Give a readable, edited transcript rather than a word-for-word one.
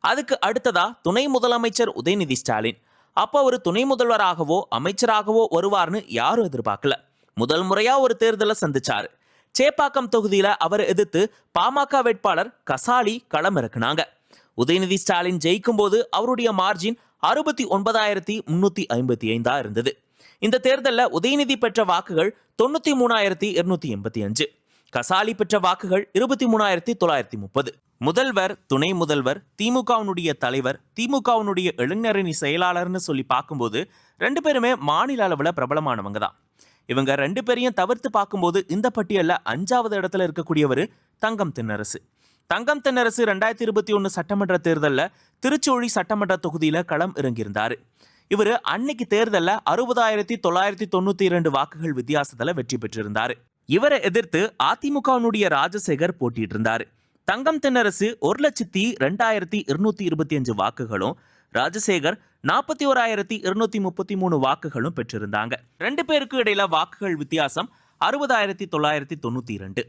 அதுக்கு அடுத்ததா துணை முதலமைச்சர் உதயநிதி ஸ்டாலின். அப்ப அவர் துணை முதல்வராகவோ அமைச்சராகவோ வருவார்னு யாரும் எதிர்பார்க்கல. முதல் முறையா ஒரு தேர்தலை சந்திச்சாரு. சேப்பாக்கம் தொகுதியில அவர் எதிர்த்து பாமக வேட்பாளர் கசாலி களம் இறக்குனாங்க. உதயநிதி ஸ்டாலின் ஜெயிக்கும் போது அவருடைய மார்ஜின் 69,355 இருந்தது. இந்த தேர்தலில் உதயநிதி பெற்ற வாக்குகள் 93,285. கசாலி பெற்ற வாக்குகள் 23,930. முதல்வர், துணை முதல்வர், திமுகவினுடைய தலைவர், திமுகவினுடைய இளைஞரணி செயலாளர்னு சொல்லி பார்க்கும்போது ரெண்டு பேருமே மாநில அளவில் பிரபலமானவங்க தான். இவங்க ரெண்டு பேரையும் தவிர்த்து பார்க்கும்போது இந்த பட்டியலில் 5வது இடத்துல இருக்கக்கூடியவர் தங்கம் தென்னரசு. தங்கம் தென்னரசு 2021 சட்டமன்ற தேர்தலில் திருச்சூழி சட்டமன்ற தொகுதியில் களம் இறங்கியிருந்தார். இவர் அன்னைக்கு தேர்தலில் 60,992 வாக்குகள் வித்தியாசத்தில் வெற்றி பெற்றிருந்தார். இவரை எதிர்த்து அதிமுகவினுடைய ராஜசேகர் போட்டிட்டு இருந்தார். தங்கம் தென்னரசு 1,02,225 வாக்குகளும், ராஜசேகர் 41,233 வாக்குகளும் பெற்றிருந்தாங்க. ரெண்டு பேருக்கு இடையில வாக்குகள் வித்தியாசம் 60,992.